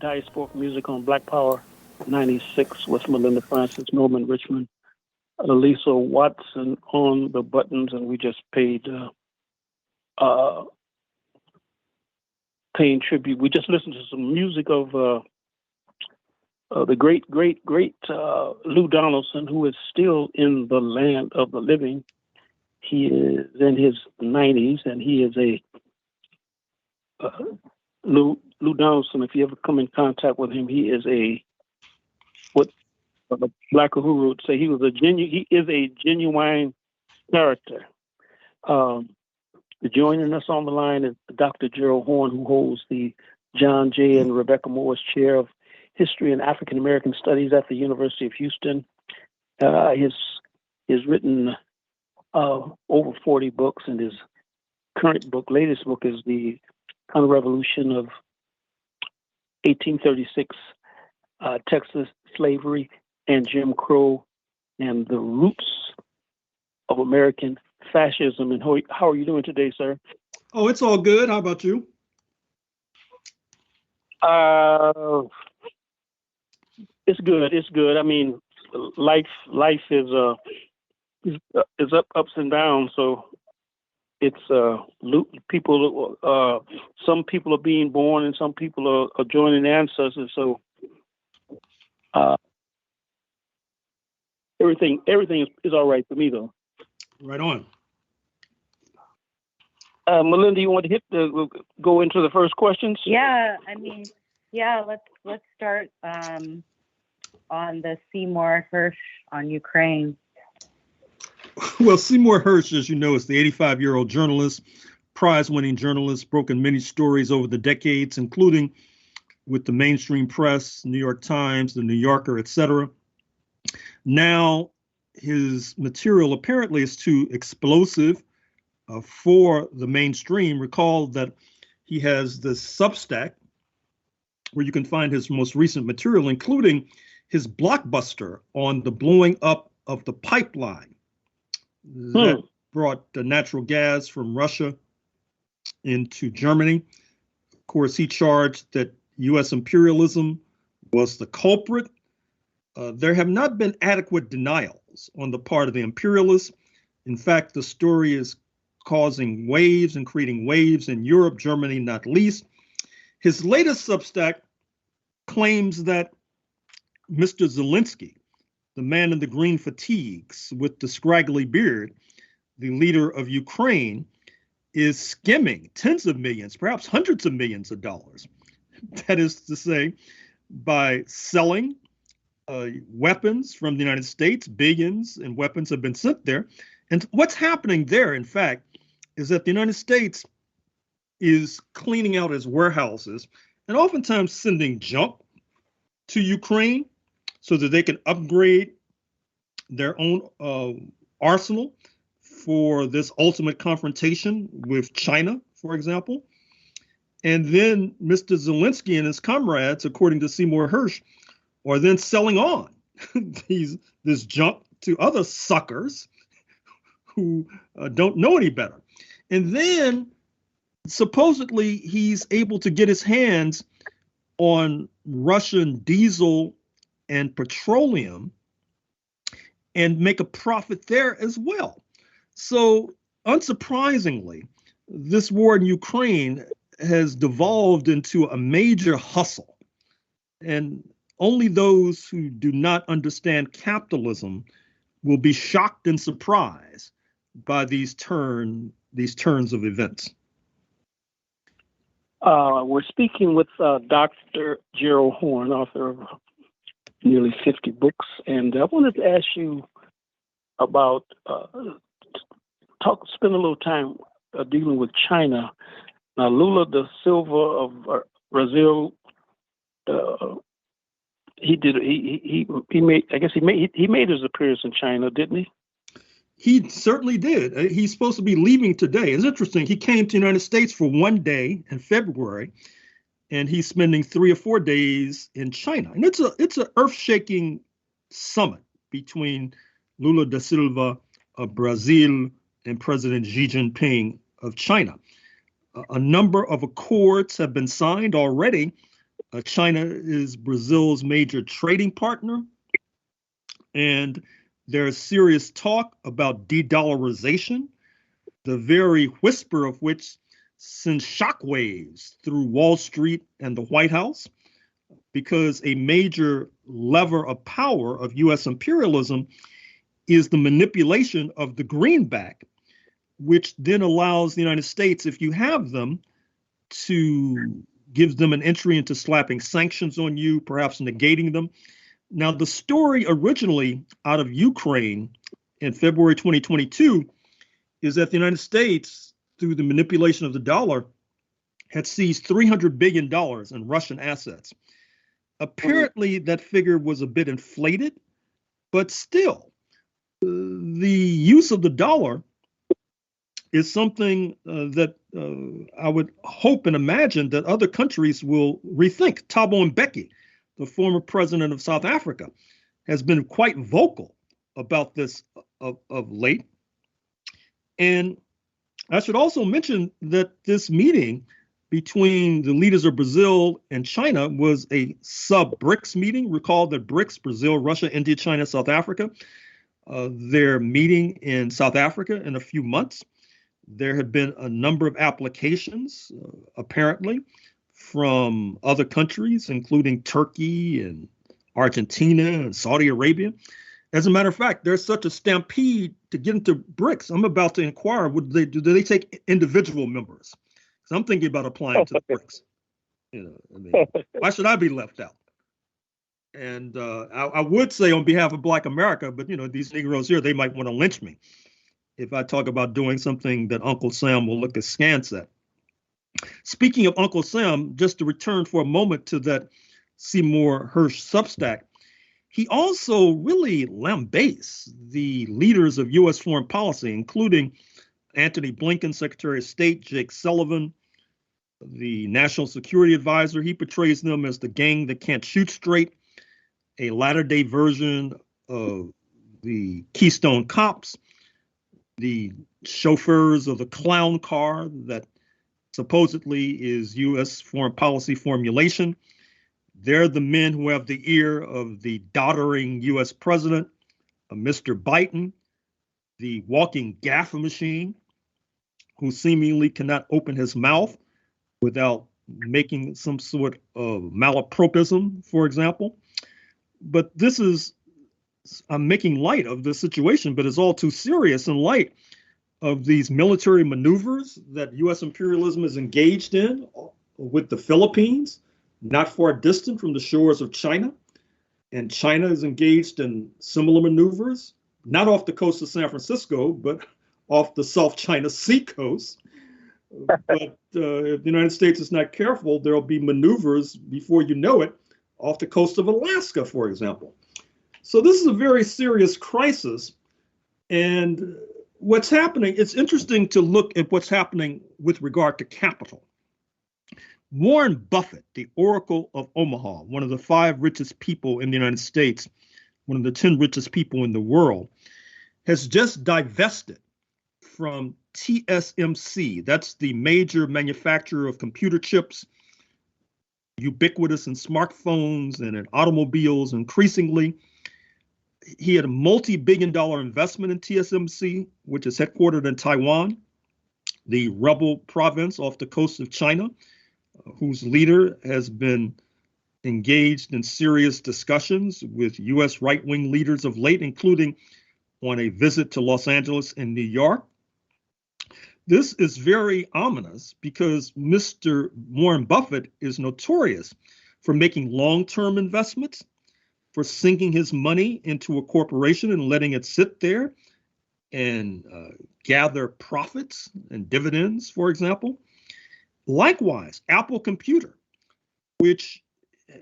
Diasporic Music on Black Power 96 with Melinda Francis, Norman Richmond, Lisa Watson on the buttons, and we just paying tribute. We just listened to some music of the great Lou Donaldson, who is still in the land of the living. He is in his 90s, and he is a Lou Donaldson. If you ever come in contact with him, he is what the Black Uhuru would say. He is a genuine character. Joining us on the line is Dr. Gerald Horne, who holds the John J. and Rebecca Morris Chair of History and African American Studies at the University of Houston. He's written over 40 books, and his latest book is The Counter-Revolution of 1836, Texas Slavery and Jim Crow, and the Roots of American Fascism. And how are you doing today, sir? Oh, it's all good. How about you? It's good. It's good. I mean, life is ups and downs. So it's people. Some people are being born, and some people are joining ancestors. So everything is all right for me, though. Right on. Melinda, you want to go into the first questions? Yeah, let's start on the Seymour Hersh on Ukraine. Well, Seymour Hersh, as you know, is the 85-year-old journalist, prize-winning journalist, broken many stories over the decades, including with the mainstream press, New York Times, the New Yorker, etc. Now, his material apparently is too explosive for the mainstream. Recall that he has this Substack where you can find his most recent material, including his blockbuster on the blowing up of the pipeline that brought the natural gas from Russia into Germany. Of course, he charged that U.S. imperialism was the culprit. There have not been adequate denials on the part of the imperialists. In fact, the story is causing waves and creating waves in Europe, Germany not least. His latest Substack claims that Mr. Zelensky, the man in the green fatigues with the scraggly beard, the leader of Ukraine, is skimming tens of millions, perhaps hundreds of millions of dollars. That is to say, by selling weapons from the United States, billions in weapons have been sent there. And what's happening there, in fact, is that the United States is cleaning out its warehouses and oftentimes sending junk to Ukraine so that they can upgrade their own arsenal for this ultimate confrontation with China, for example. And then Mr. Zelensky and his comrades, according to Seymour Hersh, are then selling on this junk to other suckers who don't know any better. And then supposedly he's able to get his hands on Russian diesel and petroleum and make a profit there as well. So unsurprisingly, this war in Ukraine has devolved into a major hustle. And only those who do not understand capitalism will be shocked and surprised by these turns of events. We're speaking with Dr. Gerald Horne, author of nearly 50 books, and I wanted to ask you about spend a little time dealing with China. Now, Lula da Silva of Brazil, he made his appearance in China, didn't he? He certainly did. He's supposed to be leaving today. It's interesting. He came to the United States for one day in February, and he's spending 3 or 4 days in China. And it's an earth-shaking summit between Lula da Silva of Brazil and President Xi Jinping of China. A number of accords have been signed already China is Brazil's major trading partner, and there's serious talk about de-dollarization, the very whisper of which sends shockwaves through Wall Street and the White House, because a major lever of power of U.S. imperialism is the manipulation of the greenback, which then allows the United States, if you have them, to give them an entry into slapping sanctions on you, perhaps negating them. Now, the story originally out of Ukraine in February 2022 is that the United States, through the manipulation of the dollar, had seized $300 billion in Russian assets. Apparently, that figure was a bit inflated, but still, the use of the dollar is something that I would hope and imagine that other countries will rethink. Thabo Mbeki, the former president of South Africa, has been quite vocal about this of late. And I should also mention that this meeting between the leaders of Brazil and China was a sub-BRICS meeting. Recall that BRICS, Brazil, Russia, India, China, South Africa, they're meeting in South Africa in a few months. There have been a number of applications, apparently, from other countries, including Turkey and Argentina and Saudi Arabia. As a matter of fact, there's such a stampede to get into BRICS. I'm about to inquire, do they take individual members? I'm thinking about applying to the BRICS. I mean, why should I be left out? And I would say on behalf of Black America, but these Negroes here, they might want to lynch me if I talk about doing something that Uncle Sam will look askance at. Speaking of Uncle Sam, just to return for a moment to that Seymour Hersh Substack, he also really lambastes the leaders of U.S. foreign policy, including Antony Blinken, Secretary of State, Jake Sullivan, the National Security Advisor. He portrays them as the gang that can't shoot straight, a latter-day version of the Keystone Cops, the chauffeurs of the clown car that supposedly is U.S. foreign policy formulation. They're the men who have the ear of the doddering U.S. president, Mr. Biden, the walking gaffer machine, who seemingly cannot open his mouth without making some sort of malapropism, for example. But I'm making light of the situation, but it's all too serious in light of these military maneuvers that U.S. imperialism is engaged in with the Philippines, not far distant from the shores of China. And China is engaged in similar maneuvers, not off the coast of San Francisco, but off the South China Sea coast. But if the United States is not careful, there'll be maneuvers before you know it off the coast of Alaska, for example. So this is a very serious crisis. And what's happening, it's interesting to look at what's happening with regard to capital. Warren Buffett, the Oracle of Omaha, one of the 5 richest people in the United States, one of the 10 richest people in the world, has just divested from TSMC. That's the major manufacturer of computer chips, ubiquitous in smartphones and in automobiles increasingly. He had a multi-billion-dollar investment in TSMC, which is headquartered in Taiwan, the rebel province off the coast of China, whose leader has been engaged in serious discussions with U.S. right-wing leaders of late, including on a visit to Los Angeles and New York. This is very ominous because Mr. Warren Buffett is notorious for making long-term investments, for sinking his money into a corporation and letting it sit there and gather profits and dividends, for example. Likewise, Apple Computer, which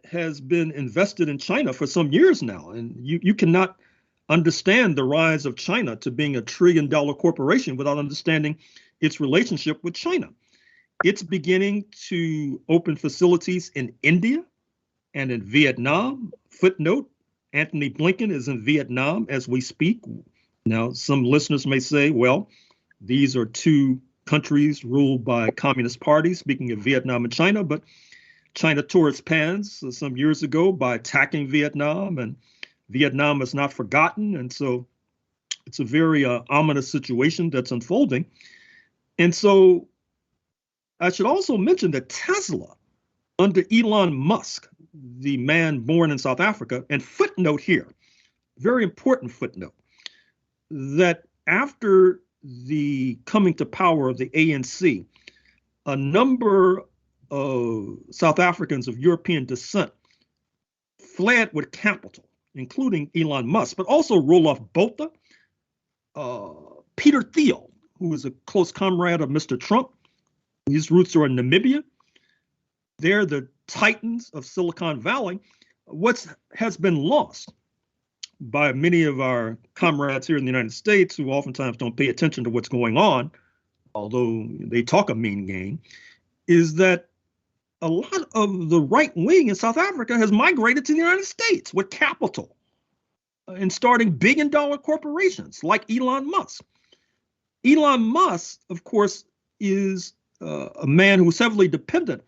has been invested in China for some years now, and you cannot understand the rise of China to being a $1 trillion corporation without understanding its relationship with China. It's beginning to open facilities in India and in Vietnam. Footnote, Antony Blinken is in Vietnam as we speak. Now, some listeners may say, well, these are 2 countries ruled by communist parties, speaking of Vietnam and China, but China tore its pants some years ago by attacking Vietnam, and Vietnam is not forgotten. And so it's a very ominous situation that's unfolding. And so I should also mention that Tesla, under Elon Musk, the man born in South Africa, and footnote here, very important footnote, that after the coming to power of the ANC, a number of South Africans of European descent fled with capital, including Elon Musk, but also Roelof Botha, Peter Thiel, who is a close comrade of Mr. Trump. His roots are in Namibia. They're the titans of Silicon Valley. What has been lost by many of our comrades here in the United States, who oftentimes don't pay attention to what's going on, although they talk a mean game, is that a lot of the right wing in South Africa has migrated to the United States with capital and starting billion-dollar corporations like Elon Musk. Elon Musk, of course, is a man who is heavily dependent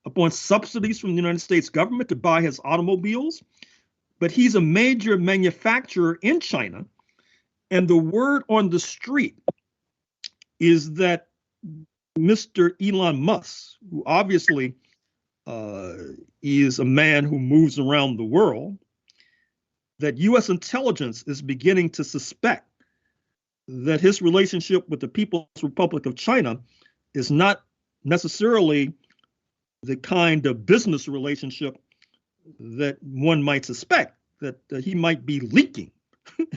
upon subsidies from the United States government to buy his automobiles, but he's a major manufacturer in China. And the word on the street is that Mr. Elon Musk, who obviously is a man who moves around the world, that U.S. intelligence is beginning to suspect that his relationship with the People's Republic of China is not necessarily the kind of business relationship that one might suspect, that he might be leaking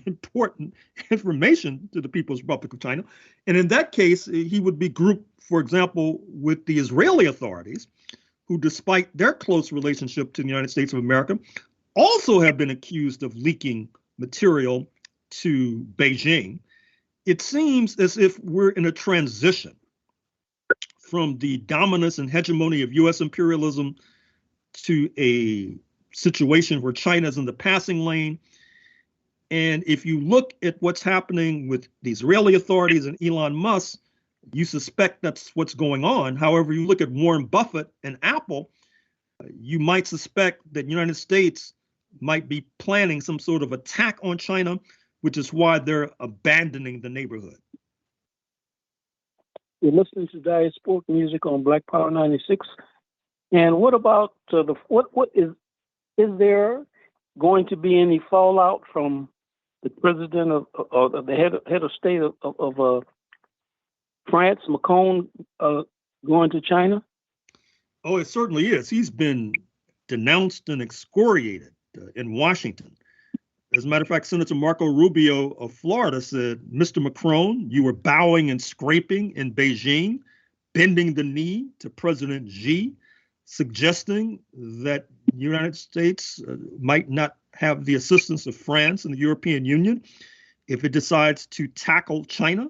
important information to the People's Republic of China. And in that case, he would be grouped, for example, with the Israeli authorities, who, despite their close relationship to the United States of America, also have been accused of leaking material to Beijing. It seems as if we're in a transition from the dominance and hegemony of U.S. imperialism to a situation where China is in the passing lane. And if you look at what's happening with the Israeli authorities and Elon Musk, you suspect that's what's going on. However, you look at Warren Buffett and Apple, you might suspect that the United States might be planning some sort of attack on China, which is why they're abandoning the neighborhood. You're listening to Diasporic music on Black Power 96. And what about what is there going to be any fallout from the president of the head of state of France, Macron, going to China? Oh, it certainly is. He's been denounced and excoriated in Washington. As a matter of fact, Senator Marco Rubio of Florida said, Mr. Macron, you were bowing and scraping in Beijing, bending the knee to President Xi, suggesting that the United States might not have the assistance of France and the European Union if it decides to tackle China.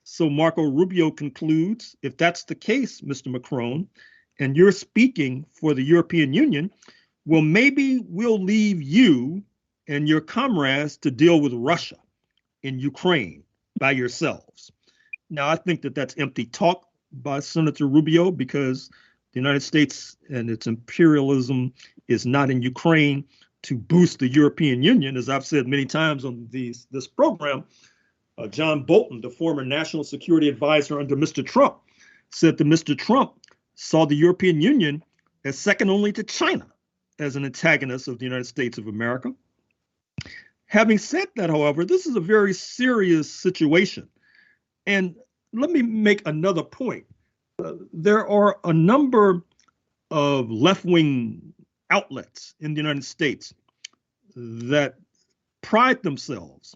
So Marco Rubio concludes, if that's the case, Mr. Macron, and you're speaking for the European Union, well, maybe we'll leave you and your comrades to deal with Russia in Ukraine by yourselves. Now, I think that that's empty talk by Senator Rubio, because the United States and its imperialism is not in Ukraine to boost the European Union. As I've said many times on this program, John Bolton, the former national security advisor under Mr. Trump, said that Mr. Trump saw the European Union as second only to China as an antagonist of the United States of America. Having said that, however, this is a very serious situation. And let me make another point. There are a number of left-wing outlets in the United States that pride themselves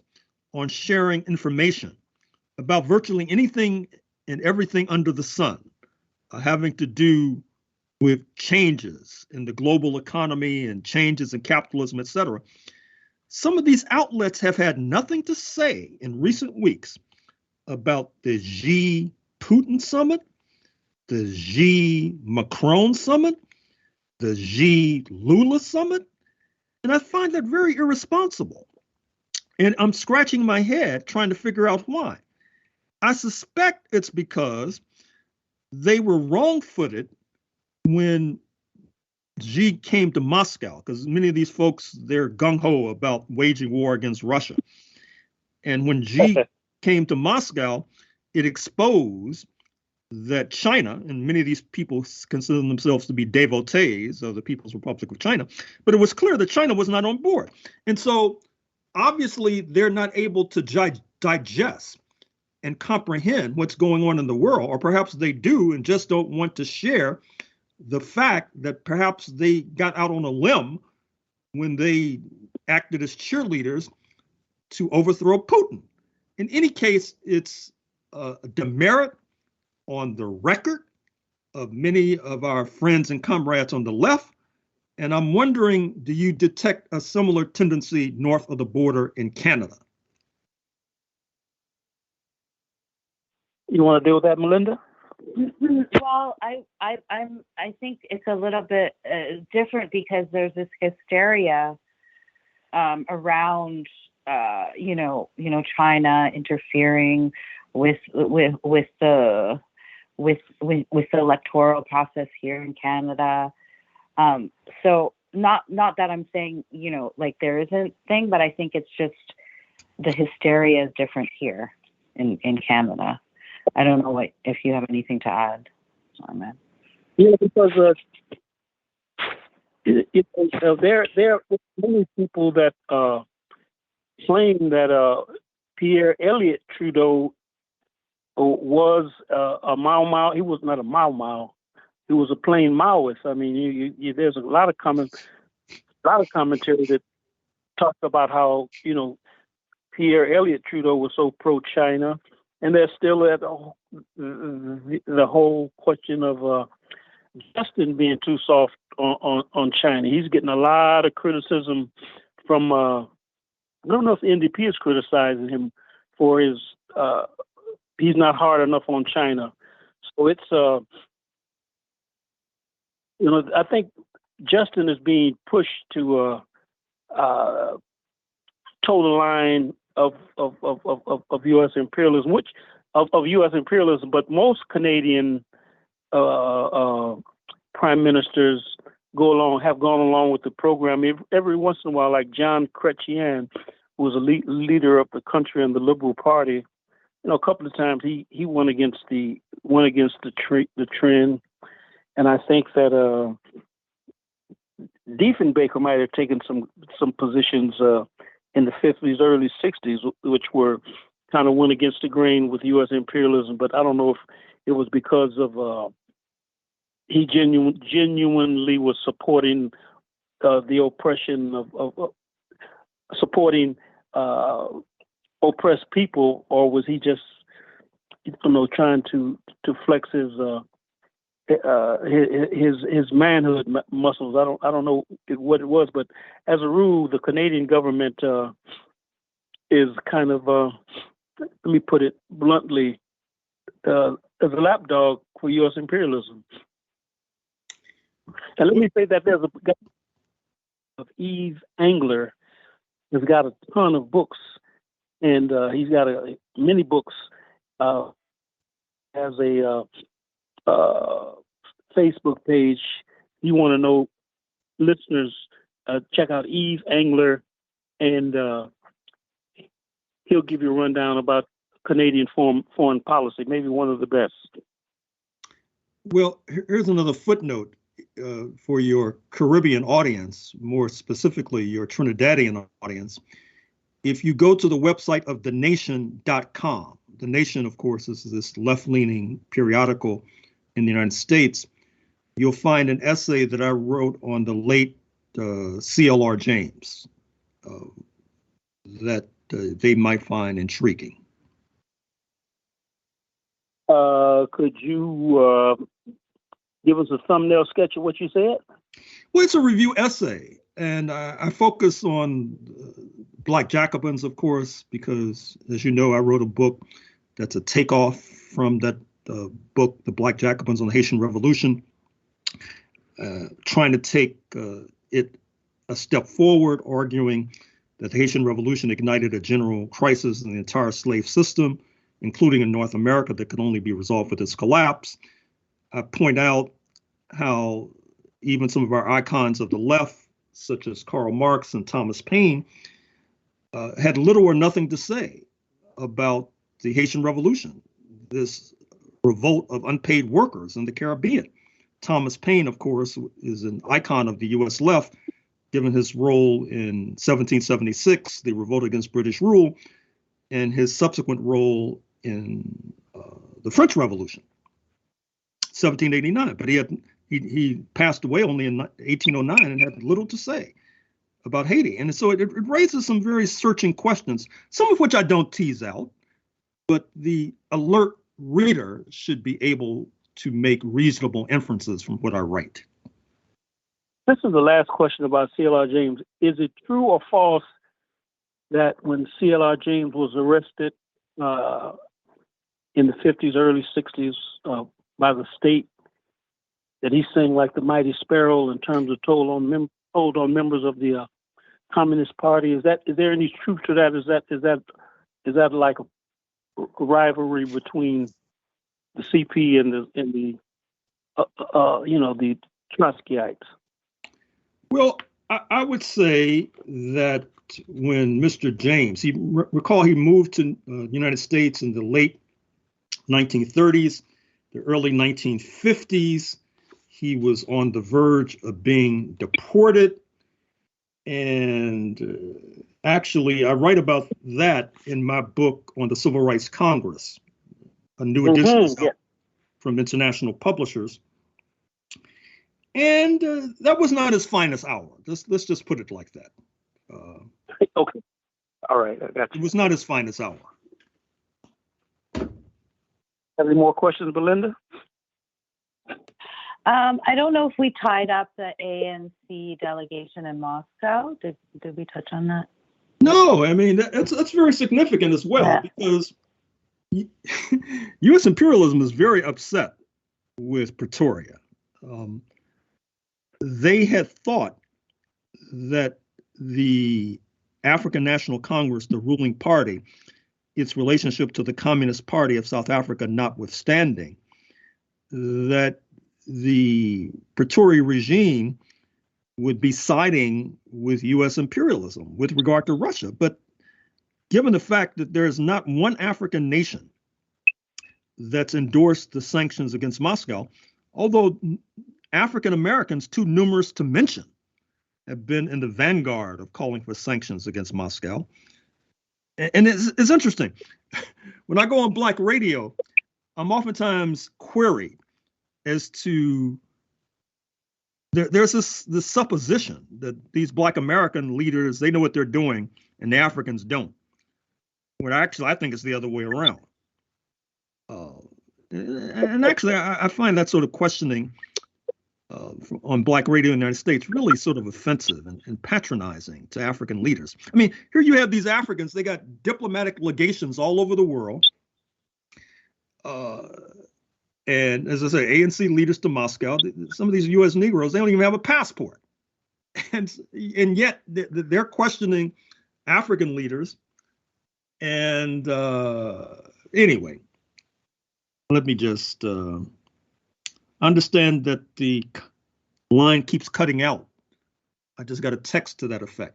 on sharing information about virtually anything and everything under the sun, having to do with changes in the global economy and changes in capitalism, et cetera. Some of these outlets have had nothing to say in recent weeks about the Xi Putin summit, the Xi Macron summit, the Xi Lula summit. And I find that very irresponsible. And I'm scratching my head trying to figure out why. I suspect it's because they were wrong-footed when Xi came to Moscow, because many of these folks, they're gung-ho about waging war against Russia. And when Xi came to Moscow, it exposed that China, and many of these people consider themselves to be devotees of the People's Republic of China, but it was clear that China was not on board. And so obviously they're not able to digest and comprehend what's going on in the world, or perhaps they do and just don't want to share the fact that perhaps they got out on a limb when they acted as cheerleaders to overthrow Putin. In any case, it's a demerit on the record of many of our friends and comrades on the left. And I'm wondering, do you detect a similar tendency north of the border in Canada? You want to deal with that, Melinda? Well, I think it's a little bit different because there's this hysteria around China interfering with the electoral process here in Canada. So not that I'm saying like there isn't thing, but I think it's just the hysteria is different here in Canada. I don't know if you have anything to add, Norman. Yeah, because there are many people that claim that Pierre Elliott Trudeau was a Mau Mau. He was not a Mau Mau. He was a plain Maoist. I mean, there's a lot of commentary that talks about how Pierre Elliott Trudeau was so pro-China, and there's still the whole question of Justin being too soft on China. He's getting a lot of criticism from. I don't know if the NDP is criticizing him for his. He's not hard enough on China, so it's. I think Justin is being pushed to toe the line of U.S. imperialism, of U.S. imperialism, but most Canadian prime ministers have gone along with the program every once in a while. Like John Chrétien, who was a leader of the country in the Liberal Party, a couple of times he went against the trend, and I think that Diefenbaker might have taken some positions in the 50s, early 60s, which were kind of went against the grain with U.S. imperialism. But I don't know if it was because of he genuinely was supporting the oppression of supporting oppressed people, or was he just trying to flex his manhood muscles? I don't know what it was, but as a rule, the Canadian government is kind of let me put it bluntly, as a lapdog for U.S. imperialism. And let me say that there's a guy of Yves Engler has got a ton of books, and he's got many books. Has a Facebook page. You want to know, listeners, check out Yves Engler, and he'll give you a rundown about Canadian foreign policy, maybe one of the best. Well, here's another footnote for your Caribbean audience, more specifically your Trinidadian audience. If you go to the website of thenation.com, The Nation, of course, is this left-leaning periodical in the United States, you'll find an essay that I wrote on the late CLR James that they might find intriguing. Could you give us a thumbnail sketch of what you said? Well, it's a review essay, and I focus on Black Jacobins, of course, because, as you know, I wrote a book that's a takeoff from that book, The Black Jacobins on the Haitian Revolution, trying to take it a step forward, arguing that the Haitian Revolution ignited a general crisis in the entire slave system, including in North America, that could only be resolved with its collapse. I point out how even some of our icons of the left, such as Karl Marx and Thomas Paine, had little or nothing to say about the Haitian Revolution, this revolt of unpaid workers in the Caribbean. Thomas Paine, of course, is an icon of the U.S. left, given his role in 1776, the revolt against British rule, and his subsequent role in the French Revolution, 1789. But he passed away only in 1809 and had little to say about Haiti. And so it raises some very searching questions, some of which I don't tease out, but the alert reader should be able to make reasonable inferences from what I write. This is the last question about CLR James. Is it true or false that when CLR James was arrested in the 50s, early 60s by the state, that he sang like the mighty sparrow in terms of told on members of the Communist Party? Is there any truth to that? Is that like a rivalry between the CP and the Trotskyites? Well, I would say that when Mr. James, recall he moved to the United States in the late 1930s, the early 1950s. He was on the verge of being deported. And actually, I write about that in my book on the Civil Rights Congress, a new edition from international publishers. And that was not his finest hour. Let's just put it like that. Okay. All right. I got you. It was not his finest hour. Any more questions, Belinda? I don't know if we tied up the ANC delegation in Moscow. Did we touch on that? No, I mean, that's very significant as well, because U.S. imperialism is very upset with Pretoria. They had thought that the African National Congress, the ruling party, its relationship to the Communist Party of South Africa notwithstanding, that the Pretoria regime would be siding with U.S. imperialism with regard to Russia. But given the fact that there is not one African nation that's endorsed the sanctions against Moscow, although African Americans, too numerous to mention, have been in the vanguard of calling for sanctions against Moscow. And it's interesting. When I go on Black radio, I'm oftentimes queried as to there's this supposition that these Black American leaders, they know what they're doing and the Africans don't. When actually, I think it's the other way around. And actually, I find that sort of questioning on Black radio in the United States really sort of offensive and patronizing to African leaders. I mean, here you have these Africans, they got diplomatic legations all over the world. And as I say, ANC leaders to Moscow, some of these U.S. Negroes, they don't even have a passport. And yet they're questioning African leaders. And anyway, let me just understand that the line keeps cutting out. I just got a text to that effect.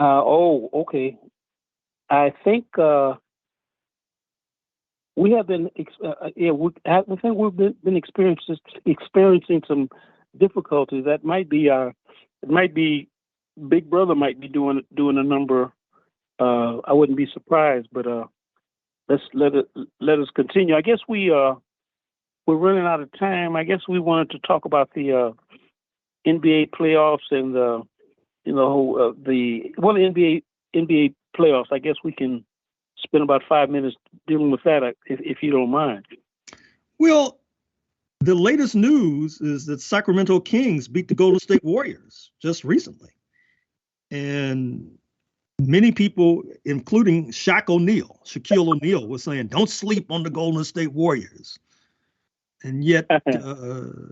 Okay. I think we have been, I think we've been experiencing some difficulties. That might be Big Brother might be doing a number. I wouldn't be surprised, but let us continue. I guess we're running out of time. I guess we wanted to talk about the NBA playoffs and the NBA playoffs. I guess we can spend about 5 minutes dealing with that, if you don't mind. Well, the latest news is that Sacramento Kings beat the Golden State Warriors just recently. And many people, including Shaquille O'Neal, was saying, don't sleep on the Golden State Warriors. And yet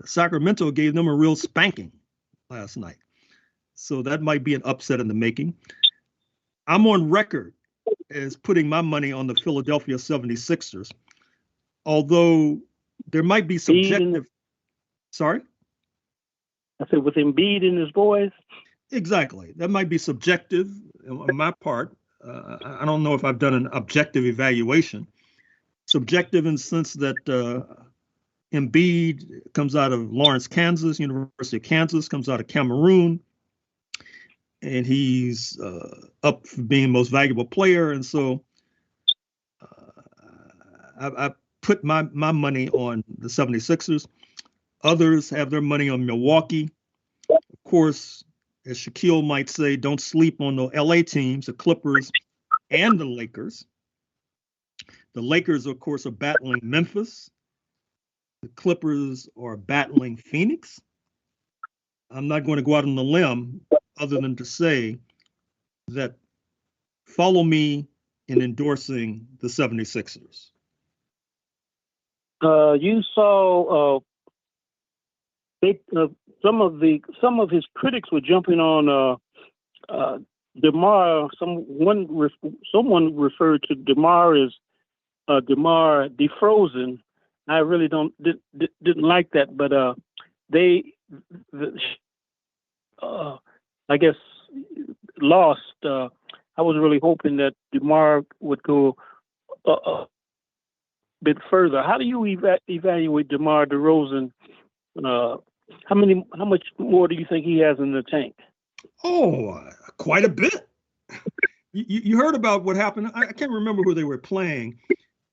Sacramento gave them a real spanking last night. So that might be an upset in the making. I'm on record as putting my money on the Philadelphia 76ers, although there might be subjective. Sorry? I said with Embiid in his voice. Exactly. That might be subjective on my part. I don't know if I've done an objective evaluation. Subjective in the sense that Embiid comes out of Lawrence, Kansas, University of Kansas, comes out of Cameroon, and he's up for being most valuable player. And so I put my money on the 76ers. Others have their money on Milwaukee. Of course, as Shaquille might say, don't sleep on the LA teams, the Clippers and the Lakers. The Lakers, of course, are battling Memphis. The Clippers are battling Phoenix. I'm not going to go out on a limb other than to say that follow me in endorsing the 76ers. You saw some of his critics were jumping on DeMar. Someone referred to DeMar as DeMar DeRozan. I really didn't like that, but I guess lost. I was really hoping that DeMar would go a bit further. How do you evaluate DeMar DeRozan? How much more do you think he has in the tank? Oh, quite a bit. You heard about what happened. I can't remember who they were playing.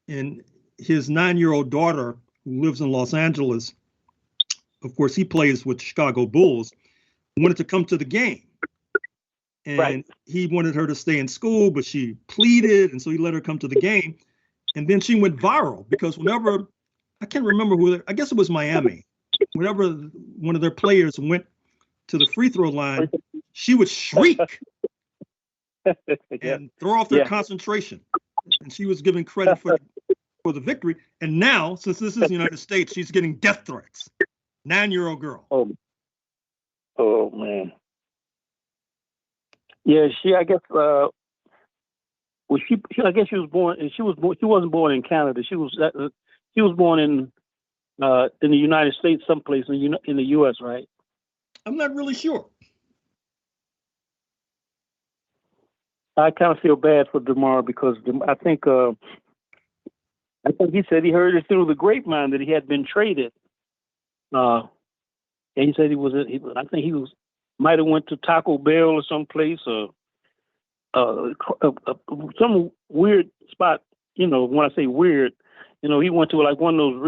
And his 9-year-old daughter, who lives in Los Angeles, of course, he plays with the Chicago Bulls, wanted to come to the game. And right. He wanted her to stay in school, but she pleaded. And so he let her come to the game. And then she went viral because whenever, I can't remember I guess it was Miami. Whenever one of their players went to the free throw line, she would shriek and throw off their concentration. And she was given credit for the victory. And now, since this is the United States, she's getting death threats. 9-year-old girl. Oh man. Yeah, I guess. I guess she was born. She wasn't born in Canada. She was born in the United States, someplace in the U.S. Right? I'm not really sure. I kind of feel bad for DeMar because I think he said he heard it through the grapevine that he had been traded. And he said I think he might have went to Taco Bell or someplace or some weird spot. When I say weird, he went to like one of those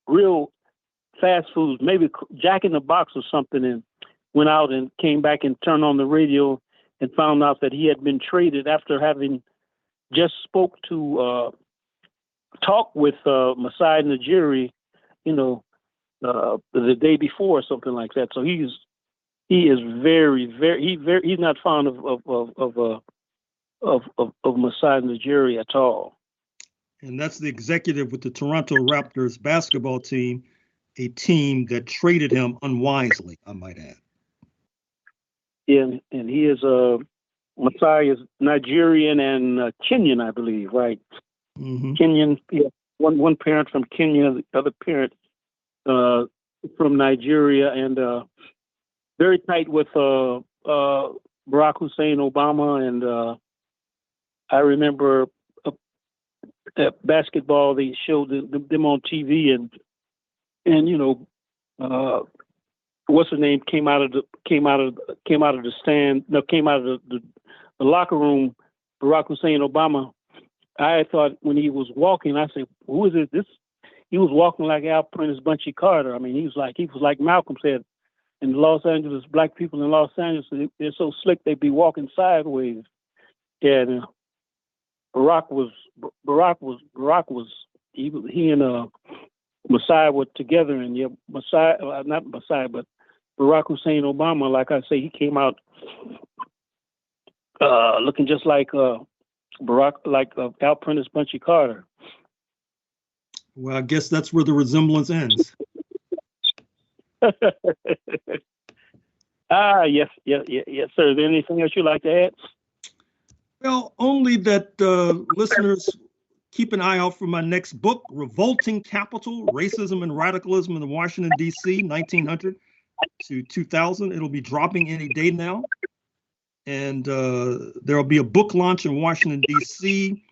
real fast foods, maybe Jack in the Box or something, and went out and came back and turned on the radio and found out that he had been traded after having just talked with Masai Ujiri, the day before or something like that. So he is he's not fond of Masai Ujiri at all. And that's the executive with the Toronto Raptors basketball team, a team that traded him unwisely, I might add. Yeah, and he is Masai is Nigerian and Kenyan, I believe, right? Mm-hmm. Kenyan, yeah. One parent from Kenya, the other parent from Nigeria, and very tight with Barack Hussein Obama. And I remember at basketball, they showed them on TV, and what's her name came out of the stand. No, came out of the locker room. Barack Hussein Obama. I thought when he was walking, I said, "Who is it?" He was walking like Al Prentice Bunchy Carter. I mean, he was like Malcolm said, in Los Angeles, black people in Los Angeles, they're so slick they be walking sideways. And Barack was he and Masai were together, and not Masai, but Barack Hussein Obama, like I say, he came out looking just like Barack, like Al Prentice Bunchy Carter. Well, I guess that's where the resemblance ends. Yes, sir. Is there anything else you'd like to add? Well, only that listeners keep an eye out for my next book, Revolting Capital, Racism and Radicalism in the Washington, D.C., 1900 to 2000. It'll be dropping any day now. And there'll be a book launch in Washington, D.C.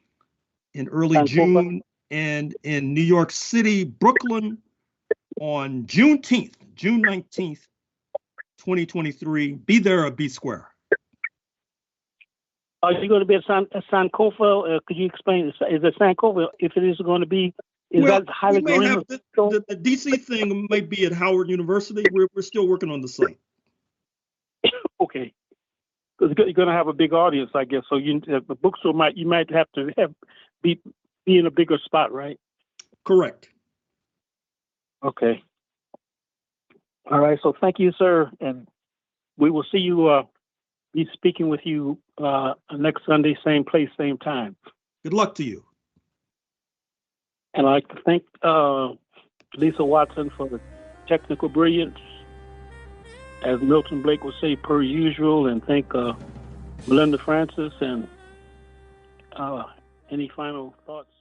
in early June, and in New York City, Brooklyn on Juneteenth, June 19th, 2023. Be there or be square. Are you going to be at Sankofa? Could you explain? Is it Sankofa? If it is going to be, is that highly we may have the DC thing may be at Howard University. We're still working on the site. Okay, because you're going to have a big audience, I guess. So the bookstore you might have to be in a bigger spot, right? Correct. Okay. All right. So thank you, sir, and we will see you. Be speaking with you next Sunday, same place, same time. Good luck to you. And I'd like to thank Lisa Watson for the technical brilliance, as Milton Blake would say, per usual, and thank Melinda Francis. And any final thoughts?